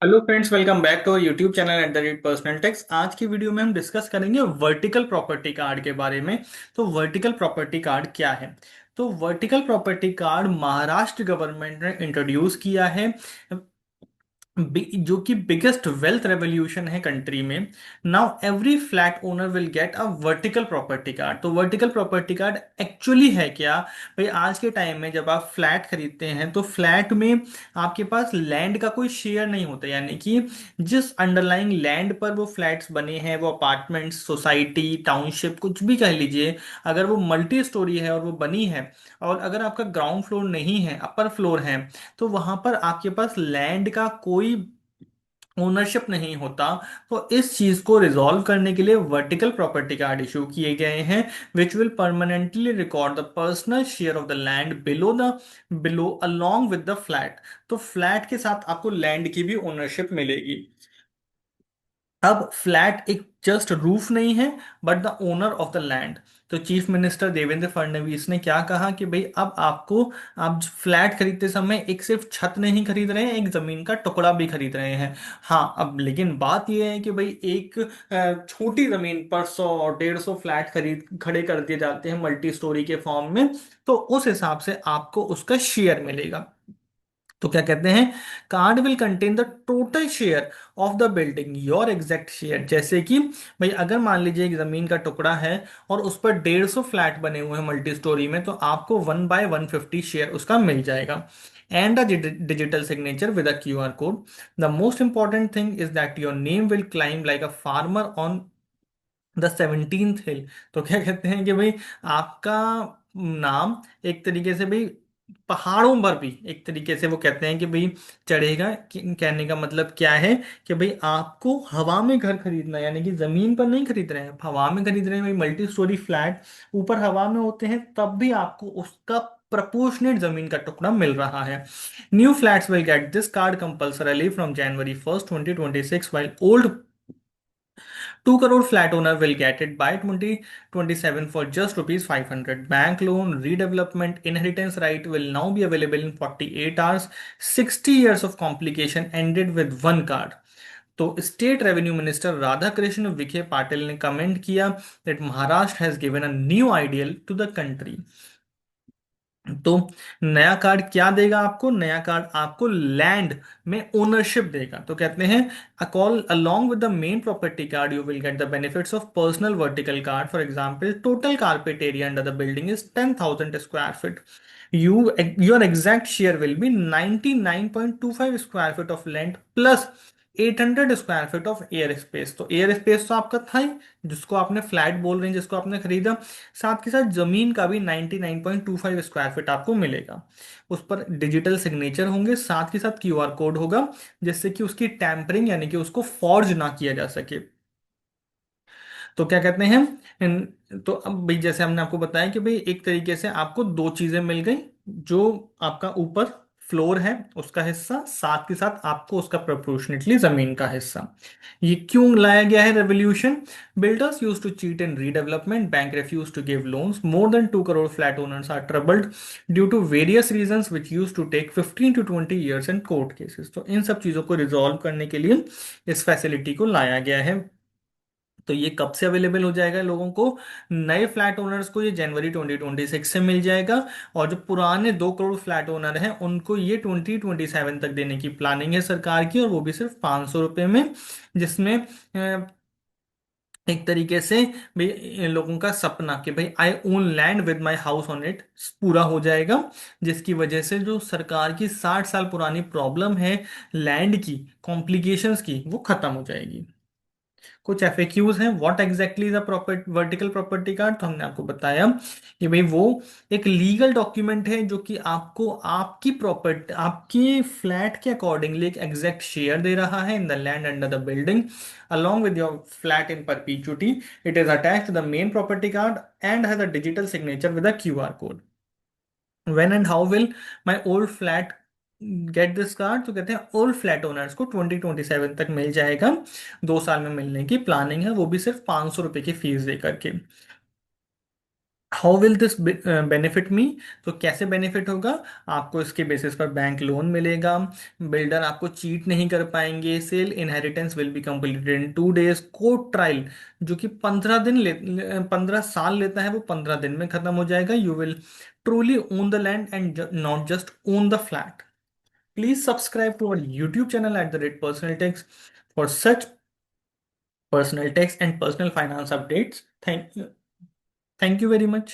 Hello friends, welcome back to YouTube channel at the rate personal tax. आज की video में हम discuss करेंगे वर्टिकल प्रॉपर्टी कार्ड के बारे में। तो वर्टिकल प्रॉपर्टी कार्ड क्या है? तो vertical property card Maharashtra government ने इंट्रोड्यूस किया है, जो कि बिगेस्ट वेल्थ रेवोल्यूशन है कंट्री में। Now every flat owner will get a vertical property card. तो वर्टिकल प्रॉपर्टी कार्ड एक्चुअली है क्या? भाई, आज के टाइम में जब आप फ्लैट खरीदते हैं तो फ्लैट में आपके पास लैंड का कोई शेयर नहीं होता, यानी कि जिस अंडरलाइंग लैंड पर वो फ्लैट्स बने हैं, वो अपार्टमेंट्स, सोसाइटी, टाउनशिप, कुछ भी कह लीजिए, अगर वो मल्टी स्टोरी है और वो बनी है, और अगर आपका ग्राउंड फ्लोर नहीं है, अपर फ्लोर है, तो वहां पर आपके पास लैंड का कोई ओनरशिप नहीं होता। तो इस चीज को रिजॉल्व करने के लिए वर्टिकल प्रॉपर्टी कार्ड इशू किए गए हैं, which will permanently record the personal share of the land below along with the flat. तो फ्लैट के साथ आपको लैंड की भी ओनरशिप मिलेगी। अब फ्लैट एक जस्ट रूफ नहीं है, but the owner of the land. तो चीफ मिनिस्टर देवेंद्र फडणवीस ने क्या कहा कि भाई, अब आपको, आप फ्लैट खरीदते समय एक सिर्फ छत नहीं खरीद रहे हैं, एक जमीन का टुकड़ा भी खरीद रहे हैं। हाँ, अब लेकिन बात यह है कि भाई, एक छोटी जमीन पर 100 और 150 फ्लैट खरीद खड़े कर दिए जाते हैं मल्टी स्टोरी के फॉर्म में, तो उस हिसाब से आपको उसका शेयर मिलेगा। तो क्या कहते हैं, card will contain the total share of the building, your exact share. जैसे कि भाई, अगर मान लीजिए एक जमीन का टुकड़ा है और उस पर 150 फ्लैट बने हुए हैं मल्टी स्टोरी में, तो आपको 1/150 शेयर उसका मिल जाएगा। And the digital signature with a QR code. The most important thing is that your name will climb like a farmer on the 17th हिल। तो क्या कहते हैं कि भाई, आपका नाम एक तरीके से भाई पहाड़ों पर भी एक तरीके से वो कहते हैं कि भाई चढ़ेगा। कहने का मतलब क्या है कि भाई, आपको हवा में घर खरीदना, यानी कि जमीन पर नहीं खरीद रहे हैं, आप हवा में खरीद रहे हैं। भाई, मल्टी स्टोरी फ्लैट ऊपर हवा में होते हैं, तब भी आपको उसका प्रपोर्शनेट जमीन का टुकड़ा मिल रहा है। New flats will get this card compulsorily from January 1st 2026, while old 2 crore flat owner will get it by 2027 for just rupees 500. Bank loan, redevelopment, inheritance right will now be available in 48 hours. 60 years of complication ended with one card. तो state revenue minister Radha Krishna Vikhe Patil ने comment किया that Maharashtra has given a new ideal to the country. तो नया card क्या देगा आपको? नया card आपको लैंड में ओनरशिप देगा। तो कहते हैं, a call along with the main property card you will get the benefits of personal vertical card. For example, total carpet area under the building is 10,000 square feet. Your exact share will be 99.25 square feet of land plus 800 square feet of air space. तो air space तो आपका था ही, जिसको आपने flat बोल रहे हैं, जिसको आपने खरीदा। साथ के साथ जमीन का भी 99.25 स्क्वायर फीट आपको मिलेगा। उस पर डिजिटल सिग्नेचर होंगे, साथ के साथ QR कोड होगा, जिससे कि उसकी टैंपरिंग, यानी कि उसको फॉर्ज ना किया जा सके। तो क्या कहते हैं, तो अब भाई, जैसे हमने आपको बताया कि भाई, एक तरीके से आपको दो चीजें मिल गई। जो आपका ऊपर फ्लोर है उसका हिस्सा, साथ के साथ आपको उसका प्रोपोर्शनेटली जमीन का हिस्सा। ये क्यों लाया गया है revolution? Builders use to cheat in redevelopment, bank refuse to give loans, more than 2 crore flat owners are troubled due to various reasons which use to take 15 to 20 years in court cases. तो इन सब चीजों को resolve करने के लिए इस facility को लाया गया है। तो ये कब से अवेलेबल हो जाएगा लोगों को? नए फ्लैट ओनर्स को ये जनवरी 2026 से मिल जाएगा, और जो पुराने 2 करोड़ फ्लैट ओनर हैं उनको ये 2027 तक देने की प्लानिंग है सरकार की, और वो भी सिर्फ 500 रुपये में। जिसमें एक तरीके से भाई, इन लोगों का सपना कि भाई, I own land with my house on it, पूरा हो जाएगा। जिसकी वजह से जो सरकार की 60 साल पुरानी प्रॉब्लम है लैंड की, कॉम्प्लिकेशंस की, वो खत्म हो जाएगी। कुछ एफएक्यूज हैं, what exactly the property vertical property card. तो हमने आपको बताया कि भाई, वो एक लीगल डॉक्यूमेंट है जो कि आपको आपकी प्रॉपर्टी, आपके फ्लैट के अकॉर्डिंगली एक एग्जैक्ट शेयर दे रहा है in the land under the building along with your flat in perpetuity. It is attached to the main property card and has a digital signature with a QR code. When and how will my old flat get this card? तो कहते हैं, old flat owners को 2027 तक मिल जाएगा। 2 साल में मिलने की प्लानिंग है, वो भी सिर्फ 500 रुपए की फीस दे करके। How will this benefit me? तो कैसे बेनिफिट होगा? आपको इसके बेसिस पर बैंक लोन मिलेगा, बिल्डर आपको चीट नहीं कर पाएंगे, sale inheritance will be completed in 2 days, court trial जो कि 15 साल लेता है वो 15 दिन में खत्म हो जाएगा। You will truly own the land and not just own the flat. Please subscribe to our YouTube channel at the rate personal tax for such personal tax and personal finance updates. Thank you very much.